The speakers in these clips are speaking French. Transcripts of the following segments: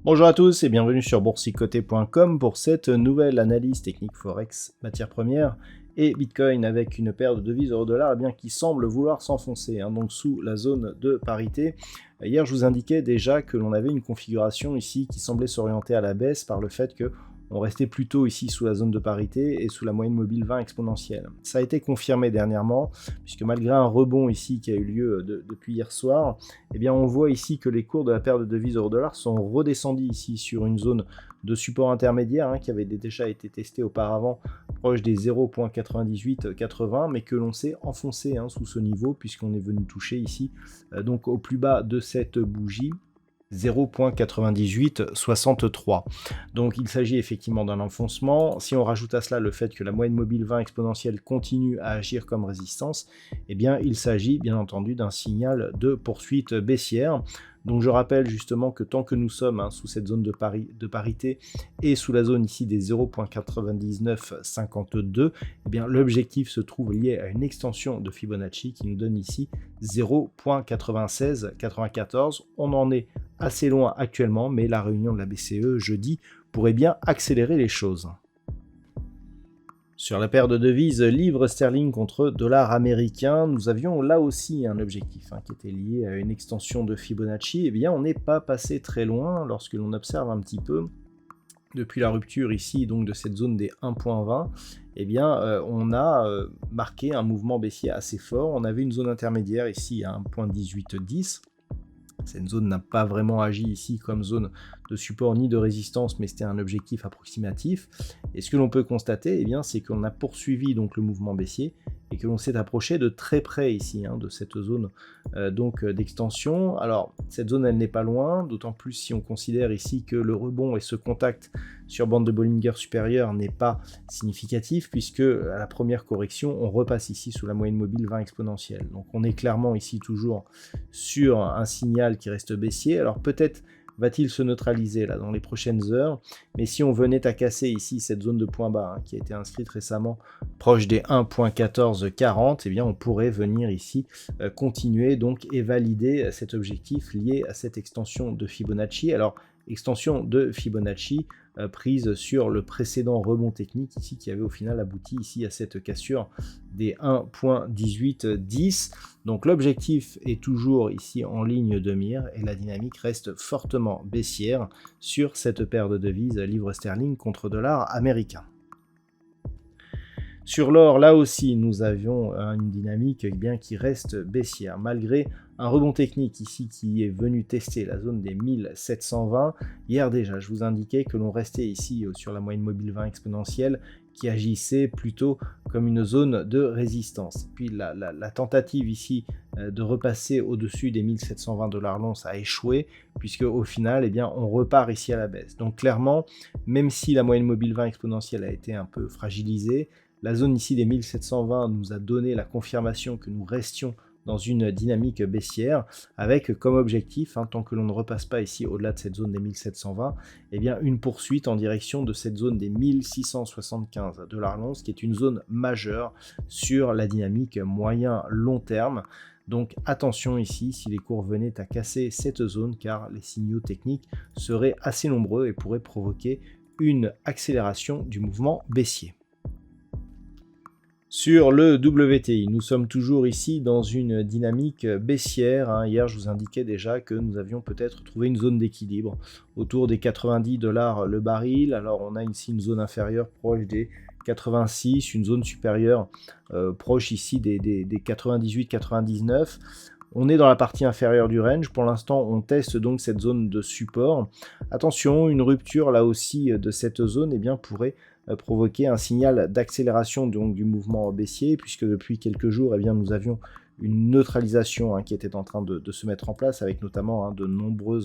Bonjour à tous et bienvenue sur boursicoté.com pour cette nouvelle analyse technique Forex, matières premières et Bitcoin avec une paire de devises euro-dollar qui semble vouloir s'enfoncer, donc sous la zone de parité. Hier, je vous indiquais déjà que l'on avait une configuration ici qui semblait s'orienter à la baisse par le fait que on restait plutôt ici sous la zone de parité et sous la moyenne mobile 20 exponentielle. Ça a été confirmé dernièrement, puisque malgré un rebond ici qui a eu lieu depuis hier soir, on voit ici que les cours de la paire de devises euro-dollar sont redescendus ici sur une zone de support intermédiaire qui avait déjà été testée auparavant, proche des 0.9880, mais que l'on s'est enfoncé sous ce niveau, puisqu'on est venu toucher ici donc au plus bas de cette bougie, 0.9863. Donc il s'agit effectivement d'un enfoncement. Si on rajoute à cela le fait que la moyenne mobile 20 exponentielle continue à agir comme résistance, il s'agit bien entendu d'un signal de poursuite baissière. Donc je rappelle justement que tant que nous sommes sous cette zone de parité et sous la zone ici des 0.9952, l'objectif se trouve lié à une extension de Fibonacci qui nous donne ici 0.9694. On en est assez loin actuellement, mais la réunion de la BCE jeudi pourrait bien accélérer les choses. Sur la paire de devises livre sterling contre dollar américain, nous avions là aussi un objectif qui était lié à une extension de Fibonacci. On n'est pas passé très loin lorsque l'on observe un petit peu depuis la rupture ici donc de cette zone des 1.20. On a marqué un mouvement baissier assez fort. On avait une zone intermédiaire ici à 1.1810. Cette zone n'a pas vraiment agi ici comme zone de support ni de résistance, mais c'était un objectif approximatif. Et ce que l'on peut constater, c'est qu'on a poursuivi donc le mouvement baissier et que l'on s'est approché de très près ici de cette zone d'extension. Alors cette zone elle n'est pas loin, d'autant plus si on considère ici que le rebond et ce contact sur bande de Bollinger supérieure n'est pas significatif, puisque à la première correction on repasse ici sous la moyenne mobile 20 exponentielle. Donc on est clairement ici toujours sur un signal qui reste baissier. Alors peut-être va-t-il se neutraliser là dans les prochaines heures, mais si on venait à casser ici cette zone de point bas qui a été inscrite récemment proche des 1.1440, on pourrait venir ici continuer donc et valider cet objectif lié à cette extension de Fibonacci. Alors extension de Fibonacci prise sur le précédent rebond technique ici qui avait au final abouti ici à cette cassure des 1.1810. Donc l'objectif est toujours ici en ligne de mire et la dynamique reste fortement baissière sur cette paire de devises livre sterling contre dollar américain. Sur l'or, là aussi, nous avions une dynamique qui reste baissière, malgré un rebond technique ici qui est venu tester la zone des 1720. Hier déjà, je vous indiquais que l'on restait ici sur la moyenne mobile 20 exponentielle qui agissait plutôt comme une zone de résistance. Puis la tentative ici de repasser au-dessus des 1720 $ l'once a échoué, puisque au final, on repart ici à la baisse. Donc clairement, même si la moyenne mobile 20 exponentielle a été un peu fragilisée, la zone ici des 1720 nous a donné la confirmation que nous restions dans une dynamique baissière, avec comme objectif, tant que l'on ne repasse pas ici au-delà de cette zone des 1720, une poursuite en direction de cette zone des 1675 $ l'once, qui est une zone majeure sur la dynamique moyen-long terme. Donc attention ici si les cours venaient à casser cette zone, car les signaux techniques seraient assez nombreux et pourraient provoquer une accélération du mouvement baissier. Sur le WTI, nous sommes toujours ici dans une dynamique baissière. Hier, je vous indiquais déjà que nous avions peut-être trouvé une zone d'équilibre autour des 90 $ le baril. Alors, on a ici une zone inférieure proche des 86, une zone supérieure proche ici des 98-99. On est dans la partie inférieure du range. Pour l'instant, on teste donc cette zone de support. Attention, une rupture là aussi de cette zone pourrait provoquer un signal d'accélération du mouvement baissier, puisque depuis quelques jours, nous avions une neutralisation qui était en train de se mettre en place, avec notamment de nombreux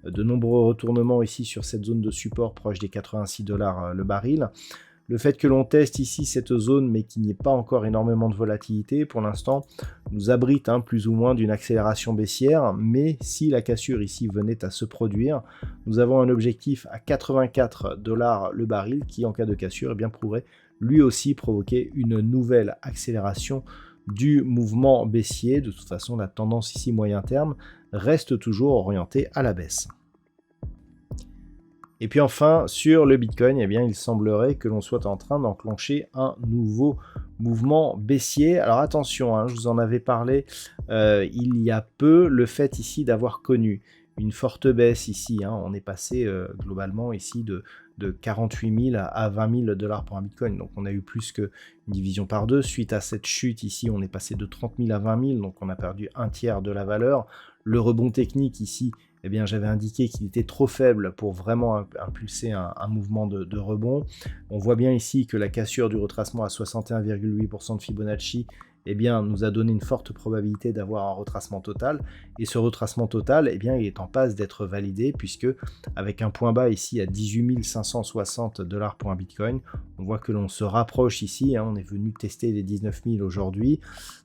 retournements ici sur cette zone de support proche des 86 $ le baril. Le fait que l'on teste ici cette zone, mais qu'il n'y ait pas encore énormément de volatilité, pour l'instant, nous abrite plus ou moins d'une accélération baissière, mais si la cassure ici venait à se produire, nous avons un objectif à 84 $ le baril qui, en cas de cassure, eh bien, pourrait lui aussi provoquer une nouvelle accélération du mouvement baissier. De toute façon, la tendance ici moyen terme reste toujours orientée à la baisse. Et puis enfin, sur le Bitcoin, eh bien, il semblerait que l'on soit en train d'enclencher un nouveau mouvement baissier. Alors attention, je vous en avais parlé il y a peu, le fait ici d'avoir connu une forte baisse ici, on est passé globalement ici de 48 000 à 20 000 $ pour un Bitcoin, donc on a eu plus qu'une division par deux. Suite à cette chute ici, on est passé de 30 000 à 20 000, donc on a perdu un tiers de la valeur. Le rebond technique ici, eh bien, j'avais indiqué qu'il était trop faible pour vraiment impulser un mouvement de rebond. On voit bien ici que la cassure du retracement à 61,8% de Fibonacci, eh bien, nous a donné une forte probabilité d'avoir un retracement total. Et ce retracement total, eh bien, il est en passe d'être validé, puisque avec un point bas ici à 18 560 $ pour un Bitcoin, on voit que l'on se rapproche ici, on est venu tester les 19 000 aujourd'hui.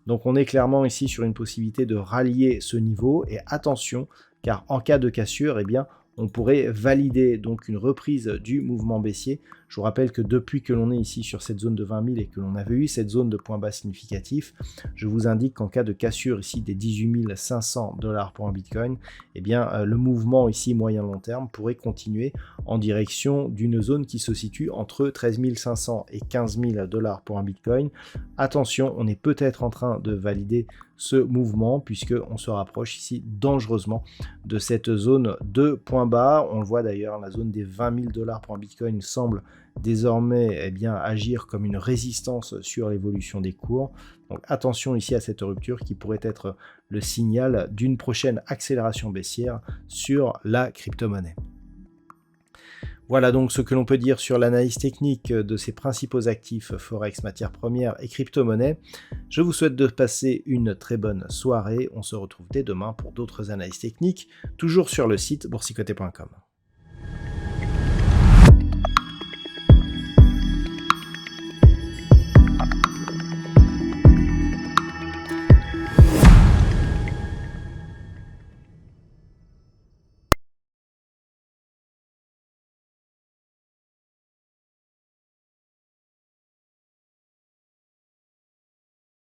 Donc on est clairement ici sur une possibilité de rallier ce niveau, et attention, car en cas de cassure, eh bien, on pourrait valider donc une reprise du mouvement baissier. Je vous rappelle que depuis que l'on est ici sur cette zone de 20 000 et que l'on avait eu cette zone de point bas significatif, je vous indique qu'en cas de cassure ici des 18 500 $ pour un Bitcoin, eh bien, le mouvement ici moyen-long terme pourrait continuer en direction d'une zone qui se situe entre 13 500 et 15 000 $ pour un Bitcoin. Attention, on est peut-être en train de valider ce mouvement puisqu'on se rapproche ici dangereusement de cette zone de point bas. On le voit d'ailleurs, la zone des 20 000 $ pour un Bitcoin semble désormais agir comme une résistance sur l'évolution des cours. Donc attention ici à cette rupture qui pourrait être le signal d'une prochaine accélération baissière sur la crypto-monnaie. Voilà donc ce que l'on peut dire sur l'analyse technique de ces principaux actifs Forex, matières premières et crypto-monnaies. Je vous souhaite de passer une très bonne soirée. On se retrouve dès demain pour d'autres analyses techniques, toujours sur le site boursicoté.com.